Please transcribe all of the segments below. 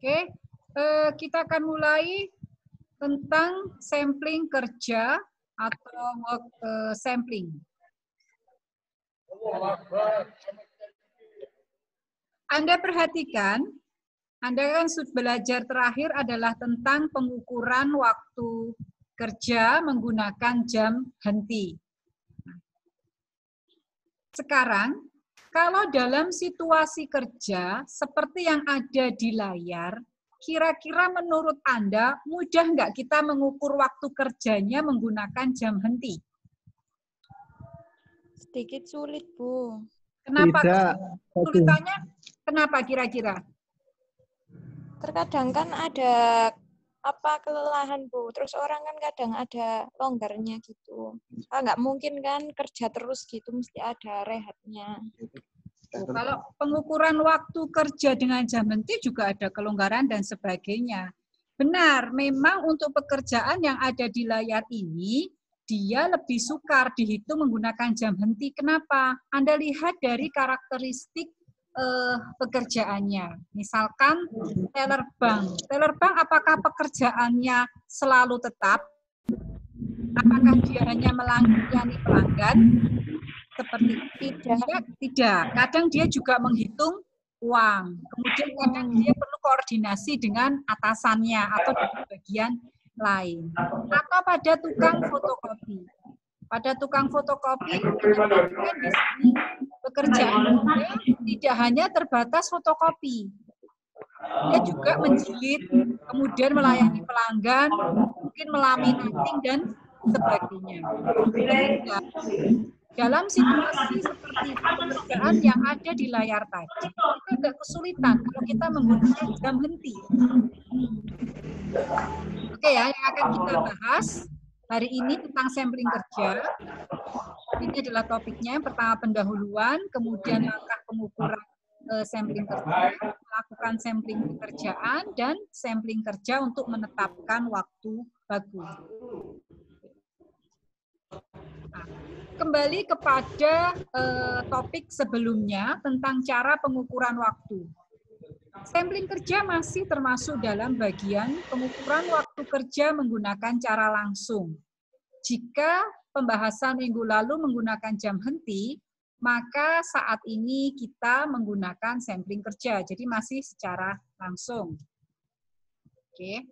Oke, kita akan mulai tentang sampling kerja atau work sampling. Anda perhatikan, Anda kan sudah belajar terakhir adalah tentang pengukuran waktu kerja menggunakan jam henti. Sekarang, kalau dalam situasi kerja seperti yang ada di layar, kira-kira menurut Anda mudah nggak kita mengukur waktu kerjanya menggunakan jam henti? Sedikit sulit, Bu. Kenapa? Tidak. Sulitannya kenapa kira-kira? Terkadang kan ada kelelahan, Bu. Terus orang kan kadang ada longgarnya gitu. Nggak mungkin kan kerja terus gitu, mesti ada rehatnya. Kalau pengukuran waktu kerja dengan jam henti juga ada kelonggaran dan sebagainya. Benar, memang untuk pekerjaan yang ada di layar ini, dia lebih sukar dihitung menggunakan jam henti. Kenapa? Anda lihat dari karakteristik pekerjaannya. Misalkan teller bank. Teller bank apakah pekerjaannya selalu tetap? Apakah dia hanya melayani pelanggan? Seperti tidak. Kadang dia juga menghitung uang. Kemudian kadang dia perlu koordinasi dengan atasannya atau dengan bagian lain. Atau pada tukang fotokopi. Pada tukang fotokopi, kita di sini pekerjaannya tidak hanya terbatas fotokopi. Dia juga menjilid, kemudian melayani pelanggan, mungkin melaminating dan sebagainya. Dalam situasi seperti pekerjaan yang ada di layar tadi, kita agak kesulitan kalau kita menggunakan jam henti. Oke ya, yang akan kita bahas hari ini tentang sampling kerja. Ini adalah topiknya. Yang pertama pendahuluan, kemudian langkah pengukuran sampling kerja, melakukan sampling pekerjaan, dan sampling kerja untuk menetapkan waktu baku. Nah, kembali kepada topik sebelumnya tentang cara pengukuran waktu. Sampling kerja masih termasuk dalam bagian pengukuran waktu kerja menggunakan cara langsung. Jika pembahasan minggu lalu menggunakan jam henti, maka saat ini kita menggunakan sampling kerja, jadi masih secara langsung. Oke.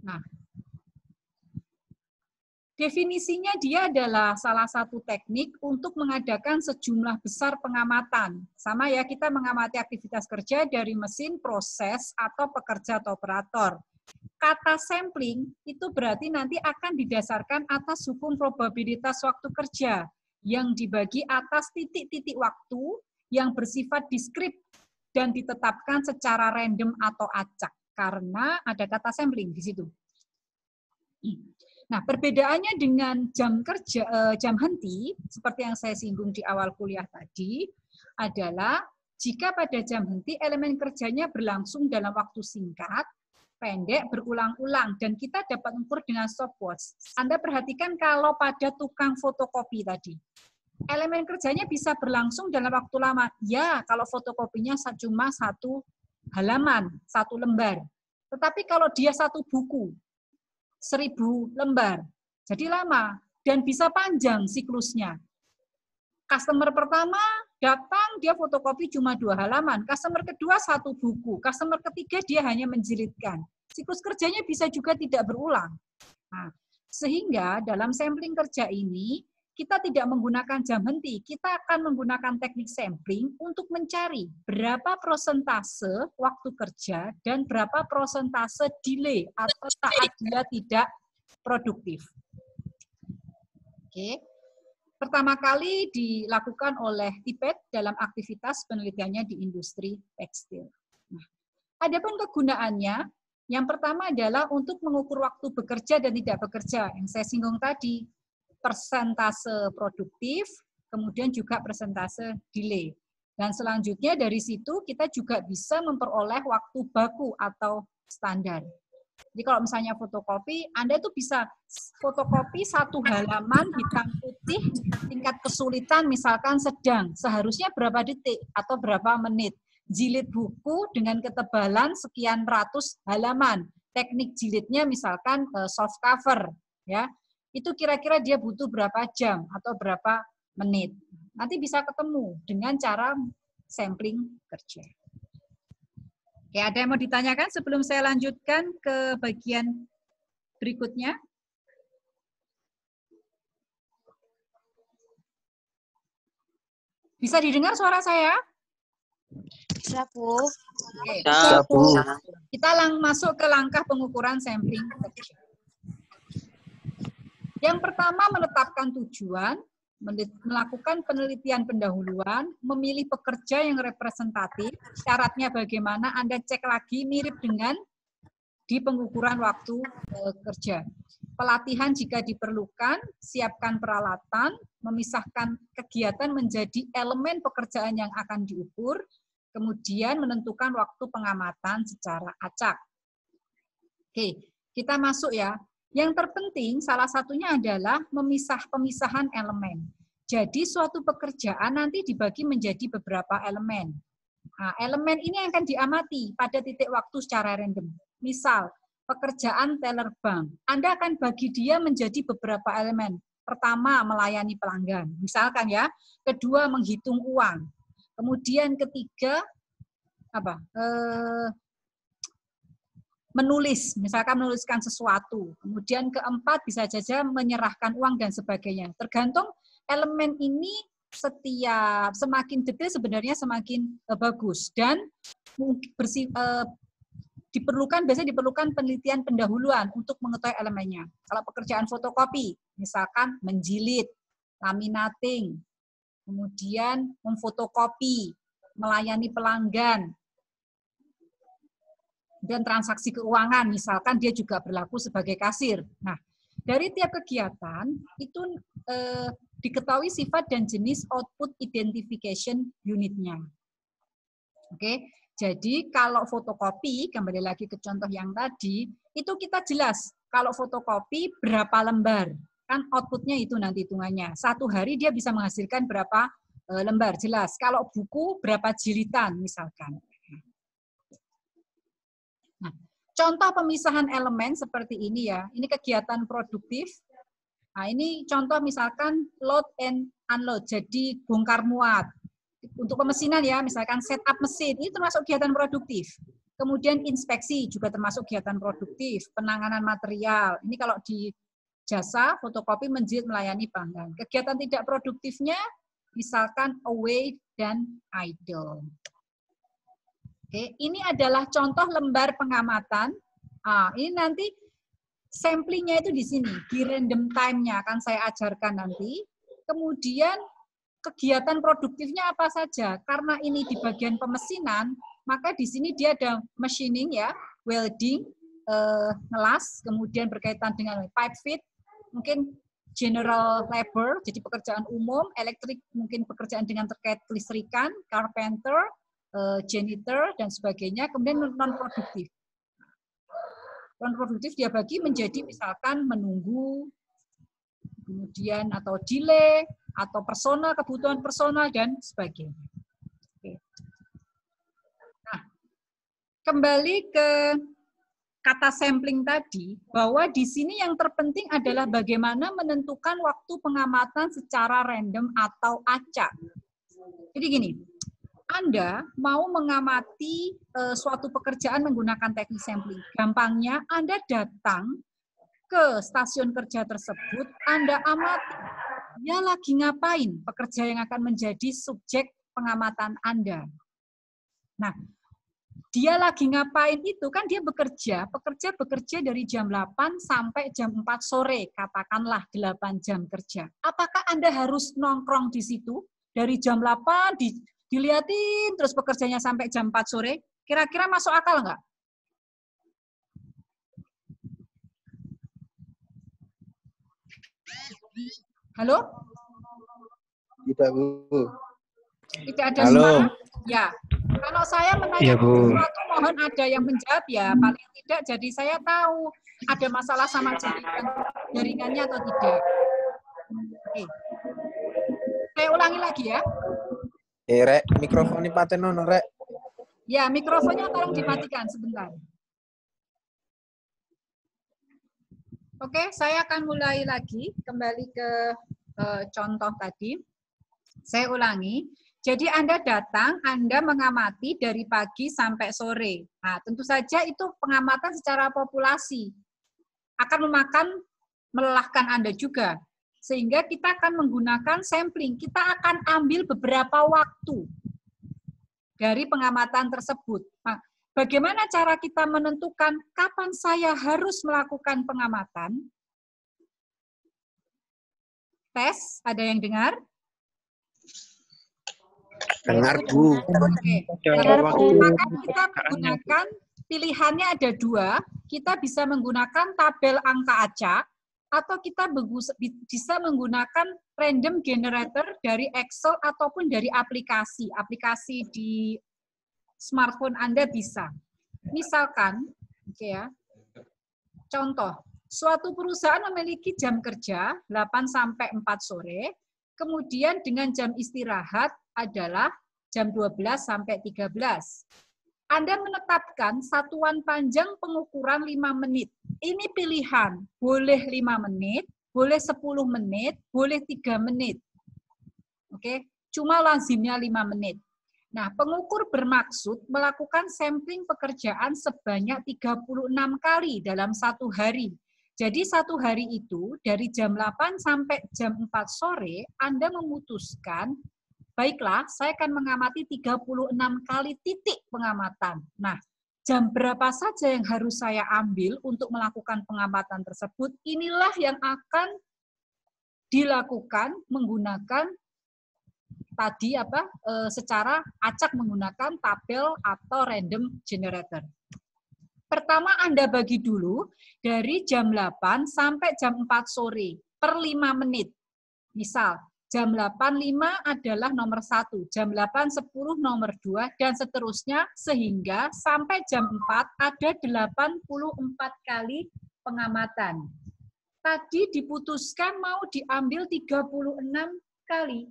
Nah, definisinya dia adalah salah satu teknik untuk mengadakan sejumlah besar pengamatan. Sama ya, kita mengamati aktivitas kerja dari mesin, proses, atau pekerja atau operator. Kata sampling itu berarti nanti akan didasarkan atas hukum probabilitas waktu kerja yang dibagi atas titik-titik waktu yang bersifat diskrit dan ditetapkan secara random atau acak karena ada kata sampling di situ. Nah, perbedaannya dengan jam henti, seperti yang saya singgung di awal kuliah tadi, adalah jika pada jam henti elemen kerjanya berlangsung dalam waktu singkat, pendek, berulang-ulang, dan kita dapat mengukur dengan stopwatch. Anda perhatikan kalau pada tukang fotokopi tadi, elemen kerjanya bisa berlangsung dalam waktu lama. Ya, kalau fotokopinya cuma satu halaman, satu lembar. Tetapi kalau dia satu buku, 1000 lembar. Jadi lama dan bisa panjang siklusnya. Customer pertama datang, dia fotokopi cuma 2 halaman. Customer kedua 1 buku. Customer ketiga dia hanya menjilidkan. Siklus kerjanya bisa juga tidak berulang. Nah, sehingga dalam sampling kerja ini, kita tidak menggunakan jam henti. Kita akan menggunakan teknik sampling untuk mencari berapa persentase waktu kerja dan berapa persentase delay atau saat dia tidak produktif. Oke. Pertama kali dilakukan oleh Tippett dalam aktivitas penelitiannya di industri tekstil. Nah, adapun kegunaannya, yang pertama adalah untuk mengukur waktu bekerja dan tidak bekerja, yang saya singgung tadi, persentase produktif, kemudian juga persentase delay. Dan selanjutnya dari situ kita juga bisa memperoleh waktu baku atau standar. Jadi kalau misalnya fotokopi, Anda itu bisa fotokopi 1 halaman hitam putih, tingkat kesulitan misalkan sedang, seharusnya berapa detik atau berapa menit. jilid buku dengan ketebalan sekian ratus halaman. Teknik jilidnya misalkan soft cover, ya. Itu kira-kira dia butuh berapa jam atau berapa menit. Nanti bisa ketemu dengan cara sampling kerja. Oke, ada yang mau ditanyakan sebelum saya lanjutkan ke bagian berikutnya? Bisa didengar suara saya? Bisa, Bu. Oke. Bisa, Bu. Kita masuk ke langkah pengukuran sampling kerja. Yang pertama, menetapkan tujuan, melakukan penelitian pendahuluan, memilih pekerja yang representatif, syaratnya bagaimana, Anda cek lagi mirip dengan di pengukuran waktu kerja. Pelatihan jika diperlukan, siapkan peralatan, memisahkan kegiatan menjadi elemen pekerjaan yang akan diukur, kemudian menentukan waktu pengamatan secara acak. Oke, kita masuk ya. Yang terpenting salah satunya adalah pemisahan elemen. Jadi suatu pekerjaan nanti dibagi menjadi beberapa elemen. Nah, elemen ini akan diamati pada titik waktu secara random. Misal, pekerjaan teller bank. Anda akan bagi dia menjadi beberapa elemen. Pertama, melayani pelanggan. Misalkan ya. Kedua, menghitung uang. Kemudian ketiga, menulis, misalkan menuliskan sesuatu. Kemudian keempat bisa saja menyerahkan uang dan sebagainya. Tergantung elemen ini semakin detail sebenarnya semakin bagus dan biasanya diperlukan penelitian pendahuluan untuk mengetahui elemennya. Kalau pekerjaan fotokopi, misalkan menjilid, laminating, kemudian memfotokopi, melayani pelanggan, dan transaksi keuangan, misalkan dia juga berlaku sebagai kasir. Nah, dari tiap kegiatan itu diketahui sifat dan jenis output identification unitnya. Oke, jadi kalau fotokopi, kembali lagi ke contoh yang tadi, itu kita jelas kalau fotokopi berapa lembar, kan outputnya itu nanti hitungannya. Satu hari dia bisa menghasilkan berapa lembar, jelas. Kalau buku berapa jilitan misalkan. Nah, contoh pemisahan elemen seperti ini ya, ini kegiatan produktif. Nah, ini contoh misalkan load and unload, jadi bongkar muat. Untuk pemesinan ya, misalkan setup mesin, ini termasuk kegiatan produktif. Kemudian inspeksi juga termasuk kegiatan produktif, penanganan material. Ini kalau di jasa, fotokopi, menjilid, melayani pelanggan. Kegiatan tidak produktifnya, misalkan away dan idle. Oke, ini adalah contoh lembar pengamatan. Ini nanti samplingnya itu di sini, di random time-nya akan saya ajarkan nanti. Kemudian kegiatan produktifnya apa saja? Karena ini di bagian pemesinan, maka di sini dia ada machining ya, welding, ngelas, kemudian berkaitan dengan pipe fit, mungkin general labor, jadi pekerjaan umum, elektrik mungkin pekerjaan dengan terkait kelistrikan, carpenter, janitor, dan sebagainya, kemudian non-produktif. Non-produktif dia bagi menjadi misalkan menunggu, kemudian atau delay, atau personal, kebutuhan personal, dan sebagainya. Oke. Nah, kembali ke kata sampling tadi, bahwa di sini yang terpenting adalah bagaimana menentukan waktu pengamatan secara random atau acak. Jadi gini, Anda mau mengamati suatu pekerjaan menggunakan teknik sampling. Gampangnya, Anda datang ke stasiun kerja tersebut, Anda amati, dia lagi ngapain, pekerja yang akan menjadi subjek pengamatan Anda. Nah, dia lagi ngapain itu, kan dia bekerja dari jam 8 sampai jam 4 sore, katakanlah 8 jam kerja. Apakah Anda harus nongkrong di situ, dari jam 8, dilihatin terus pekerjanya sampai jam 4 sore? Kira-kira masuk akal nggak? Halo? Tidak, Bu. Tidak ada Halo. suara? Ya. Kalau saya menanya sesuatu, mohon ada yang menjawab ya. Paling tidak, jadi saya tahu ada masalah sama jaringannya atau tidak. Oke. Saya ulangi lagi ya. Rek, mikrofon ini paten nono, Rek. Ya, mikrofonnya tolong dimatikan sebentar. Oke, saya akan mulai lagi, kembali ke contoh tadi. Saya ulangi. Jadi Anda datang, Anda mengamati dari pagi sampai sore. Nah, tentu saja itu pengamatan secara populasi. Akan melelahkan Anda juga. Sehingga kita akan menggunakan sampling. Kita akan ambil beberapa waktu dari pengamatan tersebut. Nah, bagaimana cara kita menentukan kapan saya harus melakukan pengamatan? Tes, ada yang dengar? Dengar, Bu. Oke. Maka kita menggunakan pilihannya ada dua. Kita bisa menggunakan tabel angka acak atau kita bisa menggunakan random generator dari Excel ataupun dari aplikasi. Aplikasi di smartphone Anda bisa. Misalkan, oke ya. Contoh, suatu perusahaan memiliki jam kerja 8 sampai 4 sore. Kemudian dengan jam istirahat adalah jam 12 sampai 13. Anda menetapkan satuan panjang pengukuran 5 menit. Ini pilihan, boleh 5 menit, boleh 10 menit, boleh 3 menit. Oke, cuma lazimnya 5 menit. Nah, pengukur bermaksud melakukan sampling pekerjaan sebanyak 36 kali dalam satu hari. Jadi satu hari itu dari jam 8 sampai jam 4 sore Anda memutuskan, baiklah saya akan mengamati 36 kali titik pengamatan. Nah, jam berapa saja yang harus saya ambil untuk melakukan pengamatan tersebut, inilah yang akan dilakukan menggunakan tadi secara acak menggunakan tabel atau random generator. Pertama Anda bagi dulu dari jam 8 sampai jam 4 sore per 5 menit. Misal, jam 8.05 adalah nomor 1, jam 8.10 nomor 2, dan seterusnya sehingga sampai jam 4 ada 84 kali pengamatan. Tadi diputuskan mau diambil 36 kali.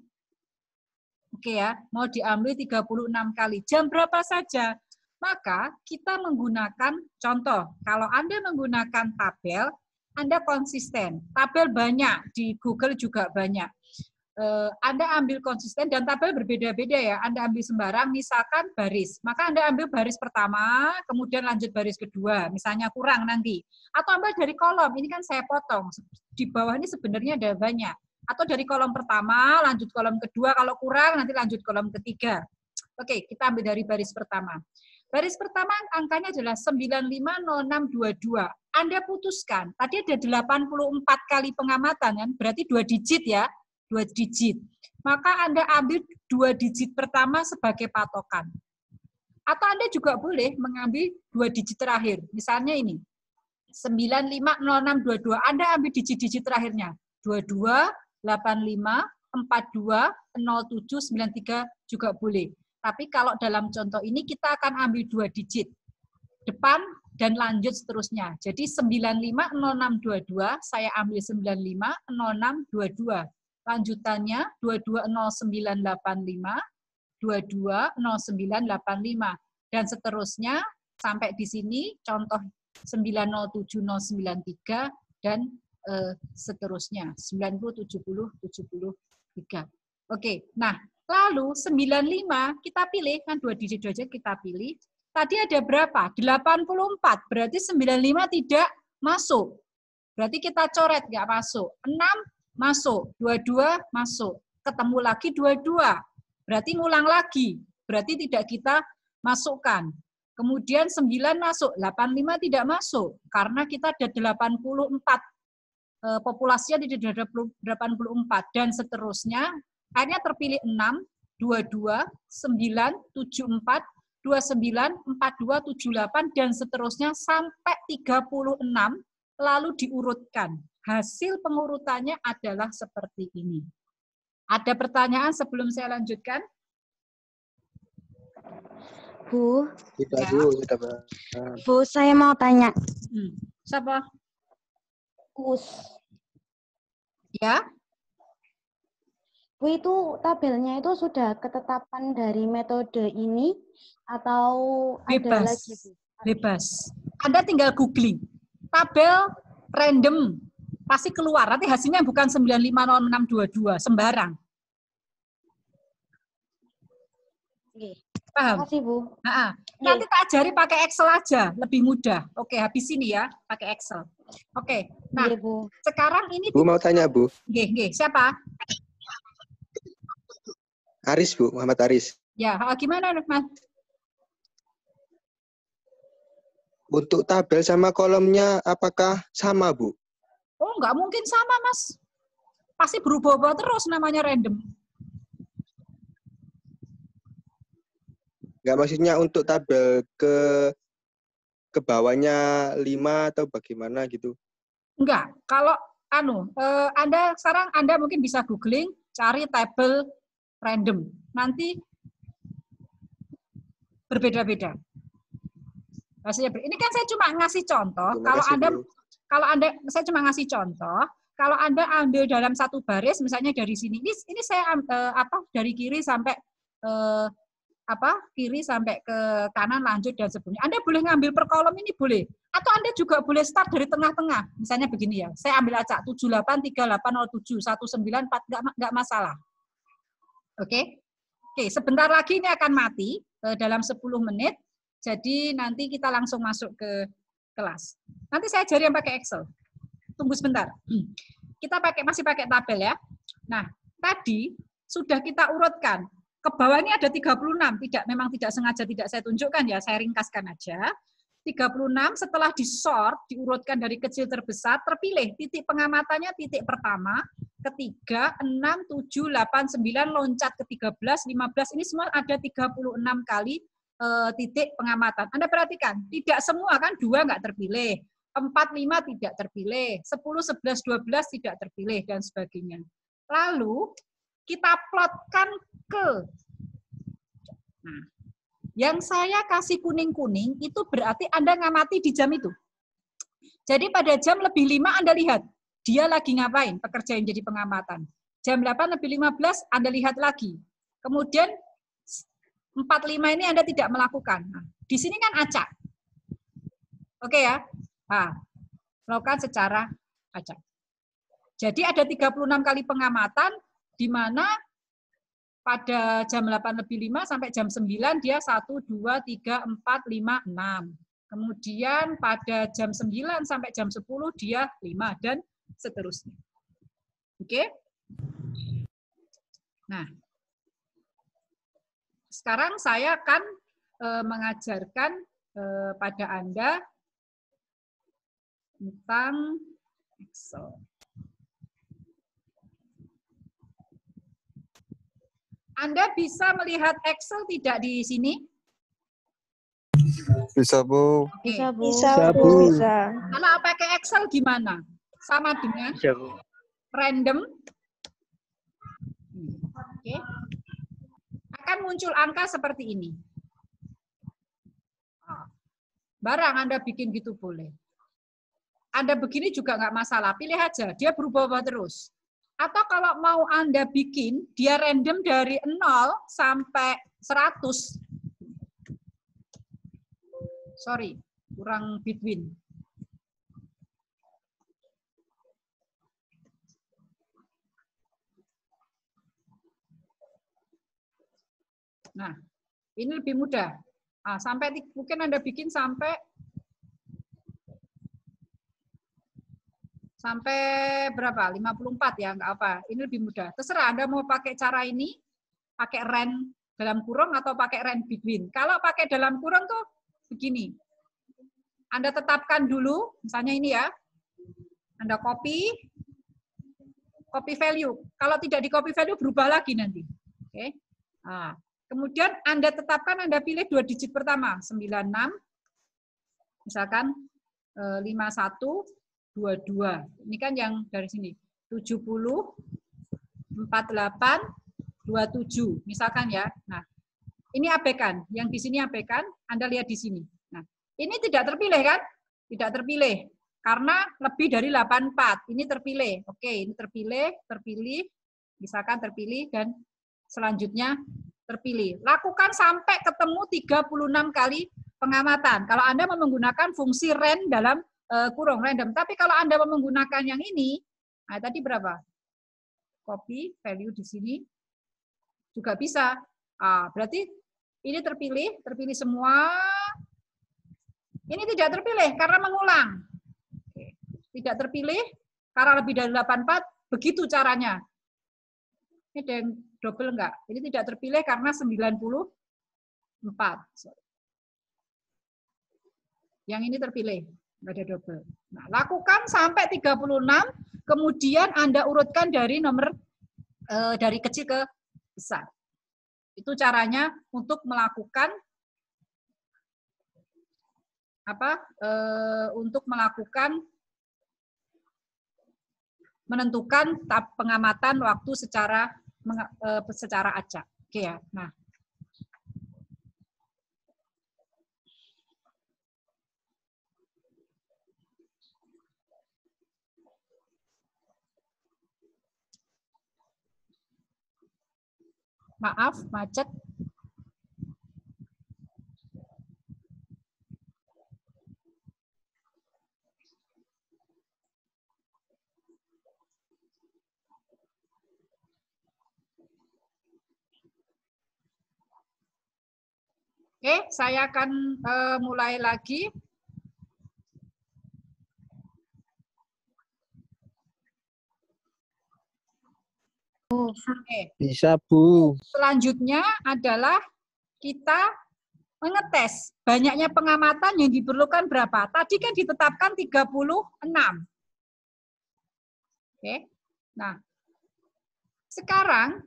Oke ya, mau diambil 36 kali. Jam berapa saja? Maka kita menggunakan contoh, kalau Anda menggunakan tabel, Anda konsisten. Tabel banyak, di Google juga banyak. Anda ambil konsisten dan tabel berbeda-beda ya. Anda ambil sembarang, misalkan baris. Maka Anda ambil baris pertama, kemudian lanjut baris kedua. Misalnya kurang nanti. Atau ambil dari kolom, ini kan saya potong. Di bawah ini sebenarnya ada banyak. Atau dari kolom pertama, lanjut kolom kedua. Kalau kurang, nanti lanjut kolom ketiga. Oke, kita ambil dari baris pertama. Baris pertama angkanya adalah 950622. Anda putuskan, tadi ada 84 kali pengamatan, kan? Berarti 2 digit ya, 2 digit. Maka Anda ambil 2 digit pertama sebagai patokan. Atau Anda juga boleh mengambil 2 digit terakhir. Misalnya ini, 950622. Anda ambil digit-digit terakhirnya. 22, 85, 42, 07, 93 juga boleh. Tapi kalau dalam contoh ini kita akan ambil 2 digit depan dan lanjut seterusnya. Jadi 950622 saya ambil 950622. Lanjutannya 220985, 220985 dan seterusnya sampai di sini contoh 907093 dan seterusnya 90 70 73. Oke, nah lalu 95 kita pilih, kan 2 digit aja kita pilih. Tadi ada berapa? 84, berarti 95 tidak masuk. Berarti kita coret, nggak masuk. 6 masuk, 22 masuk. Ketemu lagi 22, berarti ngulang lagi. Berarti tidak kita masukkan. Kemudian 9 masuk, 85 tidak masuk. Karena kita ada 84. Populasinya tidak ada 84. Dan seterusnya, akhirnya terpilih 6, 22, 9, 74, 29, 42, 78, dan seterusnya sampai 36, lalu diurutkan. Hasil pengurutannya adalah seperti ini. Ada pertanyaan sebelum saya lanjutkan? Bu. Tidak, Ya. Bu. Tidak, Bu, saya mau tanya. Siapa? Us. Ya? Bu, itu tabelnya itu sudah ketetapan dari metode ini atau ada lagi, Bu? Bebas. Anda tinggal googling. Tabel random. Pasti keluar. Nanti hasilnya bukan 950622. Sembarang. Oke. Paham? Terima kasih, Bu. Nah, nanti tak ajari pakai Excel aja. Lebih mudah. Oke, habis ini ya. Pakai Excel. Oke. Nah, Oke, Bu. sekarang ini... Bu mau tanya, Bu. Nggih. Siapa? Aris, Bu. Muhammad Aris. Ya, gimana, Mas? Untuk tabel sama kolomnya apakah sama, Bu? Oh, nggak mungkin sama, Mas. Pasti berubah-ubah terus namanya random. Nggak, maksudnya untuk tabel ke bawahnya 5 atau bagaimana gitu? Enggak. Kalau Anda mungkin bisa googling, cari tabel random. Nanti berbeda-beda. Ini kan saya cuma ngasih contoh. Saya cuma ngasih contoh. Kalau Anda ambil dalam satu baris, misalnya dari sini, ini saya dari kiri sampai kiri sampai ke kanan lanjut dan sebagainya. Anda boleh ngambil per kolom ini boleh. Atau Anda juga boleh start dari tengah-tengah. Misalnya begini ya. Saya ambil acak 783807 194 enggak masalah. Oke. Oke, sebentar lagi ini akan mati dalam 10 menit. Jadi nanti kita langsung masuk ke kelas. Nanti saya ajari yang pakai Excel. Tunggu sebentar. Kita masih pakai tabel ya. Nah, tadi sudah kita urutkan. Ke bawah ini ada 36. Memang tidak sengaja tidak saya tunjukkan ya, saya ringkaskan aja. 36 setelah disort, diurutkan dari kecil terbesar, terpilih titik pengamatannya titik pertama, ketiga, 6, 7, 8, 9, loncat ke 13, 15, ini semua ada 36 kali titik pengamatan. Anda perhatikan, tidak semua kan 2 nggak terpilih, 4, 5 tidak terpilih, 10, 11, 12 tidak terpilih, dan sebagainya. Lalu, kita plotkan ke. Nah, yang saya kasih kuning-kuning itu berarti Anda ngamati di jam itu. Jadi pada jam lebih 5 Anda lihat, dia lagi ngapain, pekerja yang jadi pengamatan. Jam 8 lebih 15 Anda lihat lagi. Kemudian 45 ini Anda tidak melakukan. Nah, di sini kan acak. Oke ya. Nah, melakukan secara acak. Jadi ada 36 kali pengamatan, di mana pada jam 8 lebih 5 sampai jam 9 dia 1, 2, 3, 4, 5, 6. Kemudian pada jam 9 sampai jam 10 dia 5 dan seterusnya. Oke? Nah, sekarang saya akan mengajarkan pada Anda tentang Excel. Anda bisa melihat Excel tidak di sini? Bisa, Bu. Bisa, Bu. Bisa, Bu. Bisa. Kalau pakai Excel gimana? Sama dengan random. Oke. Akan muncul angka seperti ini. Barang Anda bikin gitu boleh. Anda begini juga nggak masalah, pilih aja, dia berubah-ubah terus. Atau kalau mau Anda bikin, dia random dari 0 sampai 100. Sorry, kurang between. Nah, ini lebih mudah. Nah, mungkin Anda bikin sampai berapa? 54 ya, nggak apa. Ini lebih mudah. Terserah Anda mau pakai cara ini, pakai range dalam kurung atau pakai range between. Kalau pakai dalam kurung tuh begini. Anda tetapkan dulu, misalnya ini ya. Anda copy value. Kalau tidak di copy value berubah lagi nanti. Oke. Nah, kemudian Anda tetapkan, Anda pilih 2 digit pertama, 96, misalkan 51, 22. Ini kan yang dari sini. 70, 48, 27. Misalkan ya. Nah, ini abaikan. Yang di sini abaikan, Anda lihat di sini. Nah, ini tidak terpilih kan? Tidak terpilih. Karena lebih dari 84. Ini terpilih. Oke, ini terpilih. Misalkan terpilih dan selanjutnya terpilih. Lakukan sampai ketemu 36 kali pengamatan. Kalau Anda menggunakan fungsi ran dalam kurung random. Tapi kalau Anda menggunakan yang ini, nah tadi berapa? Copy, value di sini juga bisa. Berarti ini terpilih semua. Ini tidak terpilih karena mengulang. Tidak terpilih karena lebih dari 84, begitu caranya. Ini ada yang double enggak? Ini tidak terpilih karena 94. Yang ini terpilih, enggak ada double. Nah, lakukan sampai 36, kemudian Anda urutkan dari nomor dari kecil ke besar. Itu caranya untuk melakukan menentukan pengamatan waktu secara acak. Oke ya. Nah, maaf, macet. Oke, saya akan mulai lagi. Oke. Bisa, Bu. Selanjutnya adalah kita mengetes banyaknya pengamatan yang diperlukan berapa. Tadi kan ditetapkan 36. Oke. Nah, sekarang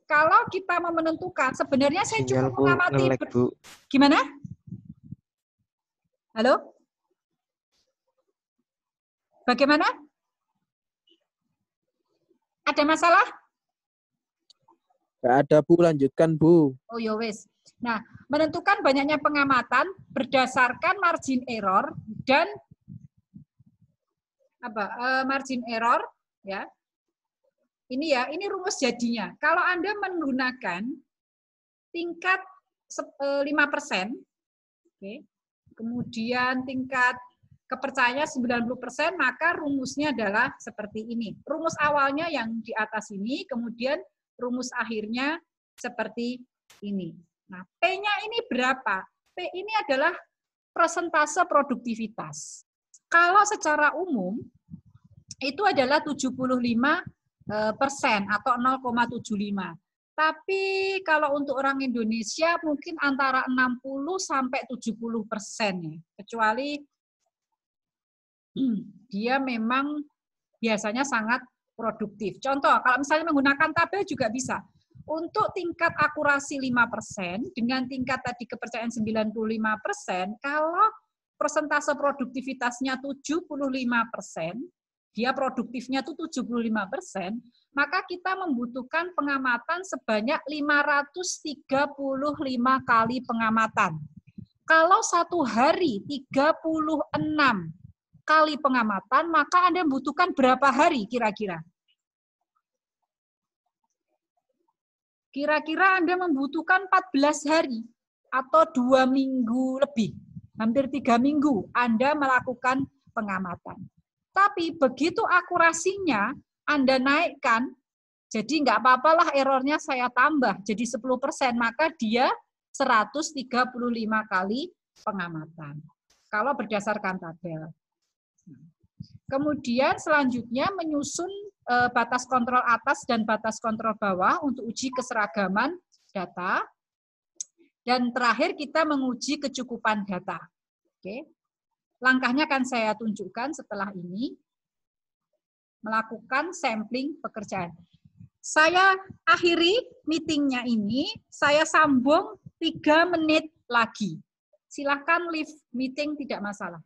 kalau kita mau menentukan, sebenarnya saya cukup mengamati. Gimana? Halo? Bagaimana? Ada masalah? Nggak ada, Bu. Lanjutkan, Bu. Oh, ya wes. Nah, menentukan banyaknya pengamatan berdasarkan margin error dan margin error, ya. Ini ya, ini rumus jadinya. Kalau Anda menggunakan tingkat 5%, okay, kemudian tingkat kepercayaan 90%, maka rumusnya adalah seperti ini. Rumus awalnya yang di atas ini, kemudian rumus akhirnya seperti ini. Nah, P-nya ini berapa? P ini adalah persentase produktivitas. Kalau secara umum, itu adalah 75% atau 0,75. Tapi kalau untuk orang Indonesia mungkin antara 60 sampai 70% ya. Kecuali dia memang biasanya sangat produktif. Contoh, kalau misalnya menggunakan tabel juga bisa. Untuk tingkat akurasi 5% dengan tingkat tadi kepercayaan 95%, kalau persentase produktivitasnya 75%, dia produktifnya itu 75%, maka kita membutuhkan pengamatan sebanyak 535 kali pengamatan. Kalau satu hari 36 kali pengamatan, maka Anda membutuhkan berapa hari kira-kira? Kira-kira Anda membutuhkan 14 hari atau 2 minggu lebih. Hampir 3 minggu Anda melakukan pengamatan. Tapi begitu akurasinya Anda naikkan, jadi nggak apa-apalah errornya saya tambah jadi 10%, maka dia 135 kali pengamatan. Kalau berdasarkan tabel. Kemudian selanjutnya menyusun batas kontrol atas dan batas kontrol bawah untuk uji keseragaman data. Dan terakhir kita menguji kecukupan data. Oke. Langkahnya akan saya tunjukkan setelah ini. Melakukan sampling pekerjaan. Saya akhiri meetingnya ini, saya sambung 3 menit lagi. Silakan leave meeting, tidak masalah.